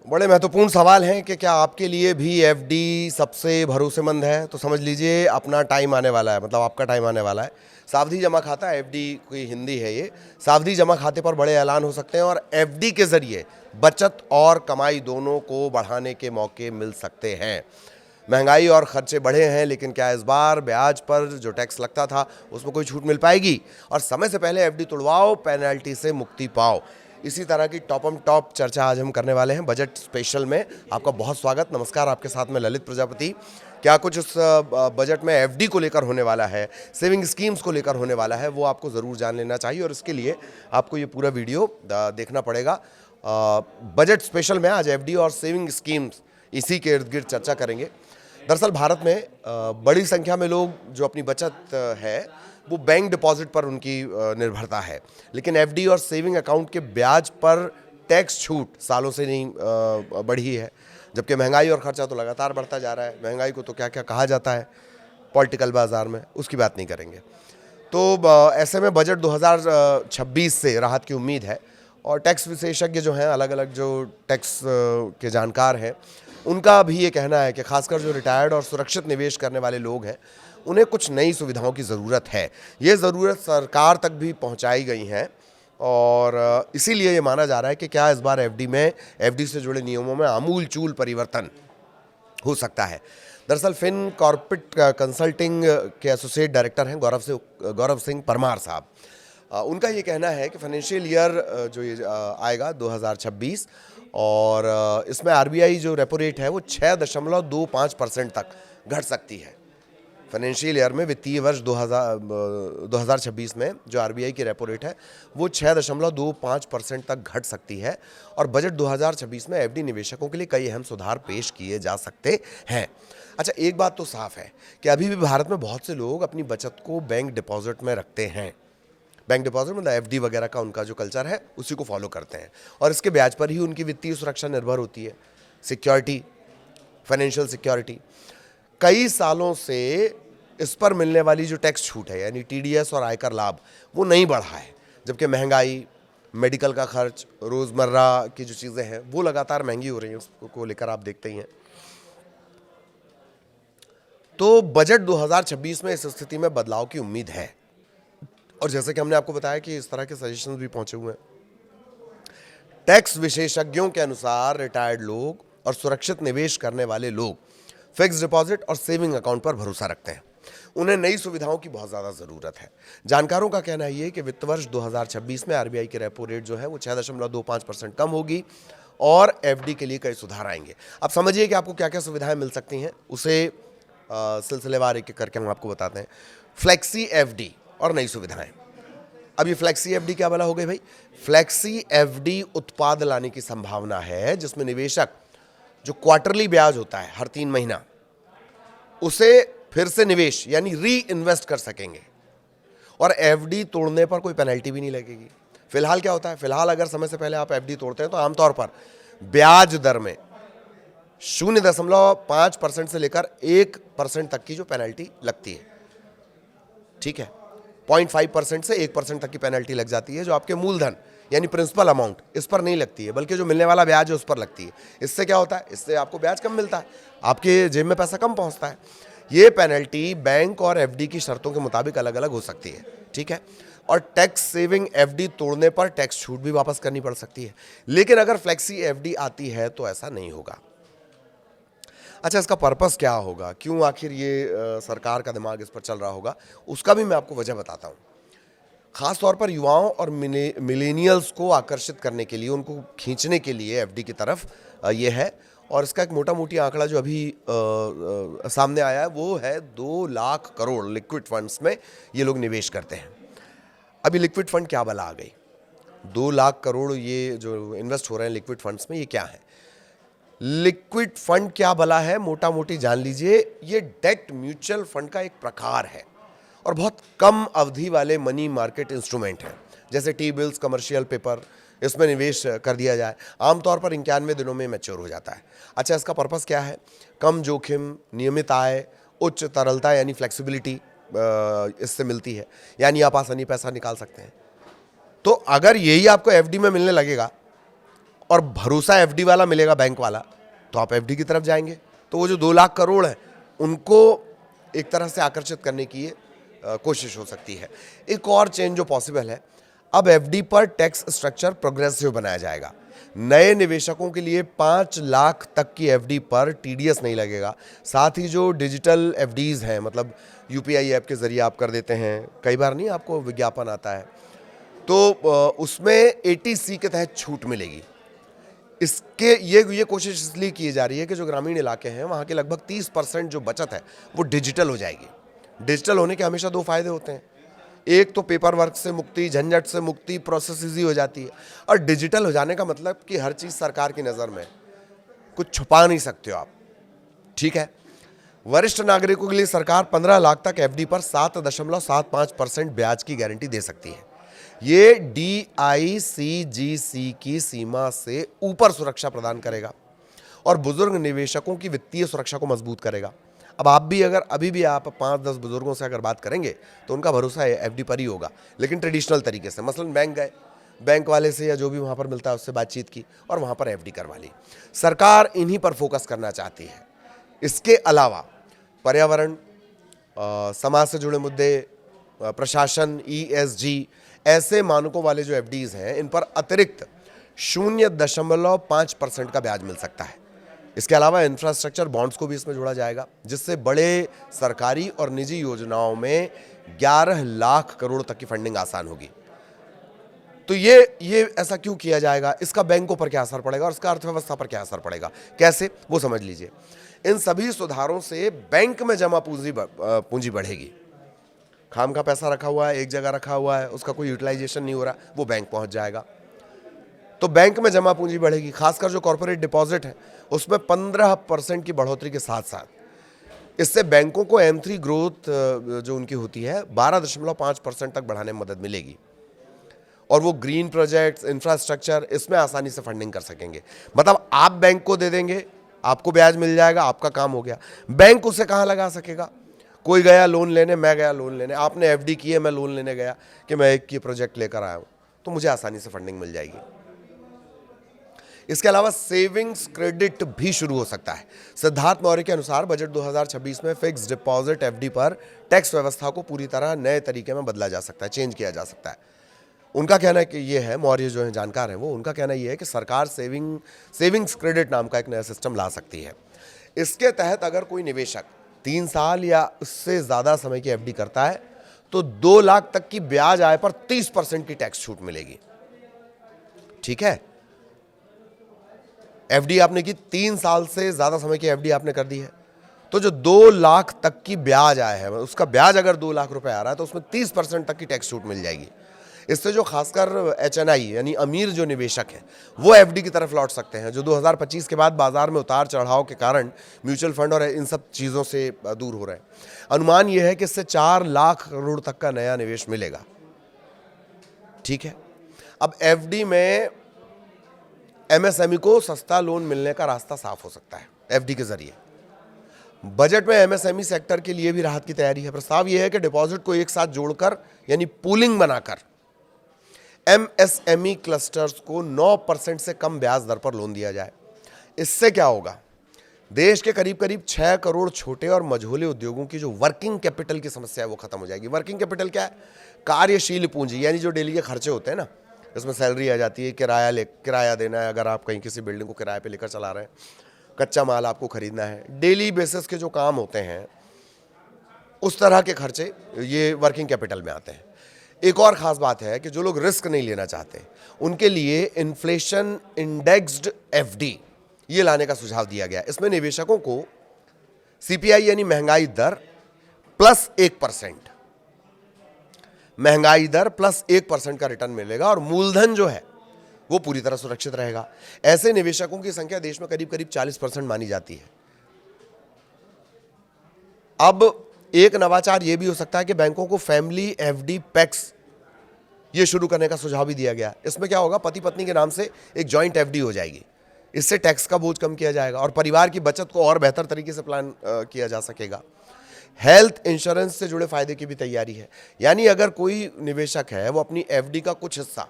बड़े महत्वपूर्ण सवाल हैं कि क्या आपके लिए भी एफडी सबसे भरोसेमंद है। तो समझ लीजिए अपना टाइम आने वाला है, मतलब आपका टाइम आने वाला है। सावधि जमा खाता, एफडी की हिंदी है ये। सावधि जमा खाते पर बड़े ऐलान हो सकते हैं और एफडी के जरिए बचत और कमाई दोनों को बढ़ाने के मौके मिल सकते हैं। महंगाई और खर्चे बढ़े हैं, लेकिन क्या इस बार ब्याज पर जो टैक्स लगता था उसमें कोई छूट मिल पाएगी? और समय से पहले एफडी तुड़वाओ, पेनल्टी से मुक्ति पाओ। इसी तरह की टॉप चर्चा आज हम करने वाले हैं बजट स्पेशल में। आपका बहुत स्वागत। नमस्कार, आपके साथ में ललित प्रजापति। क्या कुछ उस बजट में एफडी को लेकर होने वाला है, सेविंग स्कीम्स को लेकर होने वाला है, वो आपको ज़रूर जान लेना चाहिए और इसके लिए आपको ये पूरा वीडियो देखना पड़ेगा। बजट स्पेशल में आज एफडी और सेविंग स्कीम्स इसी के इर्द गिर्द चर्चा करेंगे। दरअसल भारत में बड़ी संख्या में लोग जो अपनी बचत है वो बैंक डिपॉजिट पर उनकी निर्भरता है, लेकिन एफडी और सेविंग अकाउंट के ब्याज पर टैक्स छूट सालों से नहीं बढ़ी है, जबकि महंगाई और खर्चा तो लगातार बढ़ता जा रहा है। महंगाई को तो क्या क्या कहा जाता है पॉलिटिकल बाजार में, उसकी बात नहीं करेंगे। तो ऐसे में बजट 2026 से राहत की उम्मीद है और टैक्स विशेषज्ञ जो हैं, अलग अलग जो टैक्स के जानकार हैं, उनका भी ये कहना है कि खासकर जो रिटायर्ड और सुरक्षित निवेश करने वाले लोग हैं उन्हें कुछ नई सुविधाओं की ज़रूरत है। ये ज़रूरत सरकार तक भी पहुंचाई गई हैं और इसीलिए ये माना जा रहा है कि क्या इस बार एफडी से जुड़े नियमों में आमूल-चूल परिवर्तन हो सकता है। दरअसल फिन कॉर्पोरेट कंसल्टिंग के एसोसिएट डायरेक्टर हैं गौरव सिंह परमार साहब। उनका ये कहना है कि फाइनेंशियल ईयर जो ये आएगा 2026 और इसमें आरबीआई जो रेपो रेट है वो 6.25% तक घट सकती है। फाइनेंशियल ईयर में, वित्तीय वर्ष 2026 में जो आरबीआई की रेपो रेट है वो 6.25% तक घट सकती है और बजट 2026 में एफडी निवेशकों के लिए कई अहम सुधार पेश किए जा सकते हैं। अच्छा, एक बात तो साफ है कि अभी भी भारत में बहुत से लोग अपनी बचत को बैंक डिपॉजिट में रखते हैं। बैंक डिपॉजिट मतलब एफडी वगैरह का उनका जो कल्चर है उसी को फॉलो करते हैं और इसके ब्याज पर ही उनकी वित्तीय सुरक्षा निर्भर होती है। Security, financial security. कई सालों से इस पर मिलने वाली जो टैक्स छूट है यानी टीडीएस और आयकर लाभ वो नहीं बढ़ा है, जबकि महंगाई, मेडिकल का खर्च, रोज़मर्रा की जो चीज़ें हैं वो लगातार महंगी हो रही हैं, उसको लेकर आप देखते ही हैं। तो बजट 2026 में इस स्थिति में बदलाव की उम्मीद है और जैसे कि हमने आपको बताया कि इस तरह के सजेशंस भी पहुंचे हुए हैं। टैक्स विशेषज्ञों के अनुसार रिटायर्ड लोग और सुरक्षित निवेश करने वाले लोग फिक्स डिपॉजिट और सेविंग अकाउंट पर भरोसा रखते हैं। उन्हें नई सुविधाओं की बहुत ज़्यादा ज़रूरत है। जानकारों का कहना है कि वित्त वर्ष 2026 में आरबीआई की रेपो रेट जो है वो 6.25% कम होगी और एफडी के लिए कई सुधार आएंगे। अब समझिए कि आपको क्या क्या सुविधाएं मिल सकती हैं, उसे सिलसिलेवार एक एक करके हम आपको बताते हैं। फ्लेक्सी एफडी और नई सुविधाएं। अब ये फ्लेक्सी एफडी क्या भला हो गई भाई? फ्लेक्सी एफडी उत्पाद लाने की संभावना है जिसमें निवेशक जो क्वार्टरली ब्याज होता है हर 3 महीना, उसे फिर से निवेश यानी री इन्वेस्ट कर सकेंगे और एफडी तोड़ने पर कोई पेनल्टी भी नहीं लगेगी। फिलहाल क्या होता है, फिलहाल अगर समय से पहले आप एफडी तोड़ते हैं तो आमतौर पर ब्याज दर में 0.5% से लेकर 1% तक की जो पेनल्टी लगती है, ठीक है, 0.5% से 1% तक की पेनल्टी लग जाती है, जो आपके मूलधन यानी प्रिंसिपल अमाउंट इस पर नहीं लगती है, बल्कि जो मिलने वाला ब्याज है उस पर लगती है। इससे क्या होता है, इससे आपको ब्याज कम मिलता है, आपके जेब में पैसा कम पहुंचता है। ये पेनल्टी बैंक और एफडी की शर्तों के मुताबिक अलग अलग हो सकती है, ठीक है। और टैक्स सेविंग एफडी तोड़ने पर टैक्स छूट भी वापस करनी पड़ सकती है, लेकिन अगर फ्लेक्सी एफडी आती है तो ऐसा नहीं होगा। अच्छा, इसका पर्पस क्या होगा, क्यों आखिर ये सरकार का दिमाग इस पर चल रहा होगा, उसका भी मैं आपको वजह बताता हूँ। खास तौर पर युवाओं और मिलेनियल्स को आकर्षित करने के लिए, उनको खींचने के लिए एफडी की तरफ ये है। और इसका एक मोटा मोटी आंकड़ा जो अभी सामने आया है वो है 2 लाख करोड़ लिक्विड फंड्स में ये लोग निवेश करते हैं। अभी लिक्विड फंड क्या बला आ गई, 2 लाख करोड़ ये जो इन्वेस्ट हो रहे हैं लिक्विड फंड्स में, ये क्या है? लिक्विड फंड क्या भला है, मोटा मोटी जान लीजिए, ये डेट म्यूचुअल फंड का एक प्रकार है और बहुत कम अवधि वाले मनी मार्केट इंस्ट्रूमेंट है, जैसे टी बिल्स, कमर्शियल पेपर, इसमें निवेश कर दिया जाए। आमतौर पर 91 दिनों में मैच्योर हो जाता है। अच्छा, इसका पर्पस क्या है? कम जोखिम, नियमित आय, उच्च तरलता यानी फ्लेक्सिबिलिटी इससे मिलती है, यानी आप आसानी पैसा निकाल सकते हैं। तो अगर यही आपको एफडी में मिलने लगेगा और भरोसा एफडी वाला मिलेगा, बैंक वाला, तो आप एफडी की तरफ जाएंगे। तो वो जो 2 लाख करोड़ है उनको एक तरह से आकर्षित करने की ये कोशिश हो सकती है। एक और चेंज जो पॉसिबल है, अब एफडी पर टैक्स स्ट्रक्चर प्रोग्रेसिव बनाया जाएगा। नए निवेशकों के लिए 5 लाख तक की एफडी पर टीडीएस नहीं लगेगा। साथ ही जो डिजिटल एफडीज हैं, मतलब यूपीआई ऐप के जरिए आप कर देते हैं, कई बार नहीं आपको विज्ञापन आता है, तो उसमें एटीसी के तहत छूट मिलेगी। इसके ये कोशिश इसलिए की जा रही है कि जो ग्रामीण इलाके हैं वहाँ के लगभग 30% जो बचत है वो डिजिटल हो जाएगी। डिजिटल होने के हमेशा 2 फायदे होते हैं, एक तो पेपर वर्क से मुक्ति, झंझट से मुक्ति, प्रोसेस ईजी हो जाती है, और डिजिटल हो जाने का मतलब कि हर चीज़ सरकार की नज़र में, कुछ छुपा नहीं सकते हो आप। ठीक है, वरिष्ठ नागरिकों के लिए सरकार 15 लाख तक एफडी पर 7.75% ब्याज की गारंटी दे सकती है। ये DICGC की सीमा से ऊपर सुरक्षा प्रदान करेगा और बुजुर्ग निवेशकों की वित्तीय सुरक्षा को मजबूत करेगा। अब आप भी अगर अभी भी आप 5-10 बुजुर्गों से अगर बात करेंगे तो उनका भरोसा है एफडी पर ही होगा, लेकिन ट्रेडिशनल तरीके से, मसलन बैंक गए, बैंक वाले से या जो भी वहाँ पर मिलता है उससे बातचीत की और वहाँ पर एफडी करवा ली। सरकार इन्हीं पर फोकस करना चाहती है। इसके अलावा पर्यावरण, समाज से जुड़े मुद्दे, प्रशासन, ESG, ऐसे मानकों वाले जो एफडीज हैं इन पर अतिरिक्त 0.5% का ब्याज मिल सकता है। इसके अलावा इंफ्रास्ट्रक्चर बॉन्ड्स को भी इसमें जोड़ा जाएगा, जिससे बड़े सरकारी और निजी योजनाओं में 11 लाख करोड़ तक की फंडिंग आसान होगी। तो ये ऐसा क्यों किया जाएगा, इसका बैंकों पर क्या असर पड़ेगा और इसका अर्थव्यवस्था पर क्या असर पड़ेगा, कैसे, वो समझ लीजिए। इन सभी सुधारों से बैंक में जमा पूंजी बढ़ेगी। खाम का पैसा रखा हुआ है, एक जगह रखा हुआ है, उसका कोई यूटिलाइजेशन नहीं हो रहा, वो बैंक पहुंच जाएगा, तो बैंक में जमा पूंजी बढ़ेगी। खासकर जो कॉर्पोरेट डिपॉजिट है उसमें 15% की बढ़ोतरी के साथ साथ इससे बैंकों को M3 ग्रोथ जो उनकी होती है 12.5% तक बढ़ाने में मदद मिलेगी और वो ग्रीन प्रोजेक्ट्स, इंफ्रास्ट्रक्चर, इसमें आसानी से फंडिंग कर सकेंगे। मतलब आप बैंक को दे देंगे, आपको ब्याज मिल जाएगा, आपका काम हो गया। बैंक उसे कहाँ लगा सकेगा, कोई गया लोन लेने, मैं गया लोन लेने, आपने एफडी की है, मैं लोन लेने गया कि मैं एक की प्रोजेक्ट लेकर आया हूँ, तो मुझे आसानी से फंडिंग मिल जाएगी। इसके अलावा सेविंग्स क्रेडिट भी शुरू हो सकता है। सिद्धार्थ मौर्य के अनुसार बजट 2026 में फिक्स डिपॉजिट एफडी पर टैक्स व्यवस्था को पूरी तरह नए तरीके में बदला जा सकता है, चेंज किया जा सकता है। उनका कहना है कि ये है, मौर्य जो है जानकार हैं वो, उनका कहना ये है कि सरकार सेविंग्स क्रेडिट नाम का एक नया सिस्टम ला सकती है। इसके तहत अगर कोई निवेशक 3 साल या उससे ज़्यादा समय की एफडी करता है तो 2 लाख तक की ब्याज आय पर 30% की टैक्स छूट मिलेगी। ठीक है, एफडी आपने की, 3 साल से ज़्यादा समय की एफडी आपने कर दी है, तो जो 2 लाख तक की ब्याज आय है, उसका ब्याज अगर 2 लाख रुपए आ रहा है तो उसमें 30% तक की टैक्स छूट मिल जाएगी। इससे जो खासकर HNI यानी अमीर जो निवेशक हैं वो एफडी की तरफ लौट सकते हैं, जो 2025 के बाद बाजार में उतार चढ़ाव के कारण म्यूचुअल फंड और इन सब चीज़ों से दूर हो रहे हैं। अनुमान यह है कि इससे 4 लाख करोड़ तक का नया निवेश मिलेगा। ठीक है, अब एफडी में MSME को सस्ता लोन मिलने का रास्ता साफ हो सकता है एफडी के जरिए। बजट में MSME सेक्टर के लिए भी राहत की तैयारी है। प्रस्ताव यह है कि डिपॉजिट को एक साथ जोड़कर यानी पूलिंग बनाकर MSME क्लस्टर्स को 9% से कम ब्याज दर पर लोन दिया जाए। इससे क्या होगा, देश के करीब करीब 6 करोड़ छोटे और मझोले उद्योगों की जो वर्किंग कैपिटल की समस्या है वो खत्म हो जाएगी। वर्किंग कैपिटल क्या है, कार्यशील पूंजी, यानी जो डेली के खर्चे होते हैं ना, इसमें सैलरी आ जाती है, किराया देना है, अगर आप कहीं किसी बिल्डिंग को किराए पे लेकर चला रहे हैं, कच्चा माल आपको खरीदना है, डेली बेसिस के जो काम होते हैं उस तरह के खर्चे ये वर्किंग कैपिटल में आते हैं। एक और ख़ास बात है कि जो लोग रिस्क नहीं लेना चाहते उनके लिए इन्फ्लेशन इंडेक्स्ड एफडी ये लाने का सुझाव दिया गया। इसमें निवेशकों को CPI यानी महंगाई दर प्लस 1%, महंगाई दर प्लस 1% का रिटर्न मिलेगा और मूलधन जो है वो पूरी तरह सुरक्षित रहेगा। ऐसे निवेशकों की संख्या देश में करीब करीब 40% मानी जाती है। अब एक नवाचार ये भी हो सकता है कि बैंकों को फैमिली एफडी पैक्स ये शुरू करने का सुझाव भी दिया गया। इसमें क्या होगा, पति पत्नी के नाम से एक जॉइंट एफडी हो जाएगी। इससे टैक्स का बोझ कम किया जाएगा और परिवार की बचत को और बेहतर तरीके से प्लान किया जा सकेगा। हेल्थ इंश्योरेंस से जुड़े फायदे की भी तैयारी है, यानी अगर कोई निवेशक है वो अपनी एफडी का कुछ हिस्सा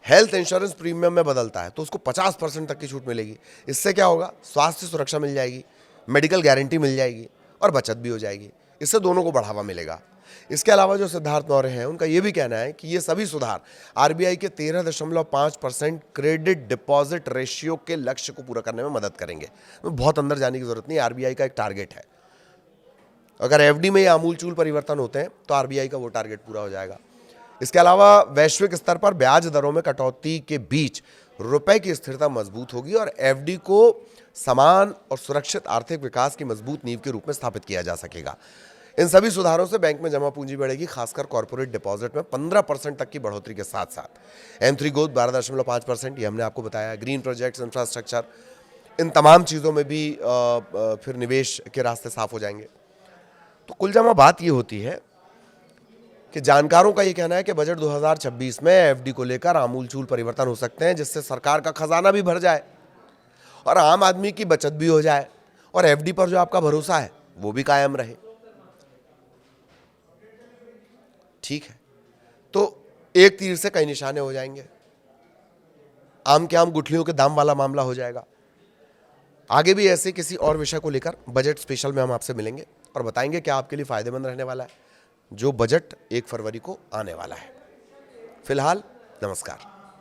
हेल्थ इंश्योरेंस प्रीमियम में बदलता है तो उसको 50% तक की छूट मिलेगी। इससे क्या होगा, स्वास्थ्य सुरक्षा मिल जाएगी, मेडिकल गारंटी मिल जाएगी और बचत भी हो जाएगी। इससे दोनों को बढ़ावा मिलेगा। इसके अलावा जो सिद्धार्थ मौर्य हैं उनका ये भी कहना है कि ये सभी सुधार आरबीआई के 13.5% क्रेडिट डिपॉजिट रेशियो के लक्ष्य को पूरा करने में मदद करेंगे। बहुत अंदर जाने की जरूरत नहीं, आरबीआई का एक टारगेट है। अगर एफडी में ये आमूलचूल परिवर्तन होते हैं तो आरबीआई का वो टारगेट पूरा हो जाएगा। इसके अलावा वैश्विक स्तर पर ब्याज दरों में कटौती के बीच रुपए की स्थिरता मजबूत होगी और एफडी को समान और सुरक्षित आर्थिक विकास की मजबूत नींव के रूप में स्थापित किया जा सकेगा। इन सभी सुधारों से बैंक में जमा पूंजी बढ़ेगी, खासकर कॉर्पोरेट डिपॉजिट में 15% तक की बढ़ोतरी के साथ साथ M3 ग्रोथ 12.5%, ये हमने आपको बताया। ग्रीन प्रोजेक्ट्स, इंफ्रास्ट्रक्चर, इन तमाम चीज़ों में भी फिर निवेश के रास्ते साफ हो जाएंगे। तो कुल जमा बात ये होती है कि जानकारों का ये कहना है कि बजट 2026 में एफडी को लेकर आमूलचूल परिवर्तन हो सकते हैं, जिससे सरकार का खजाना भी भर जाए और आम आदमी की बचत भी हो जाए और एफडी पर जो आपका भरोसा है वो भी कायम रहे। ठीक है, तो एक तीर से कई निशाने हो जाएंगे। आम के आम गुठलियों के दाम वाला मामला हो जाएगा। आगे भी ऐसे किसी और विषय को लेकर बजट स्पेशल में हम आपसे मिलेंगे और बताएंगे क्या आपके लिए फायदेमंद रहने वाला है जो बजट 1 फरवरी को आने वाला है। फिलहाल नमस्कार।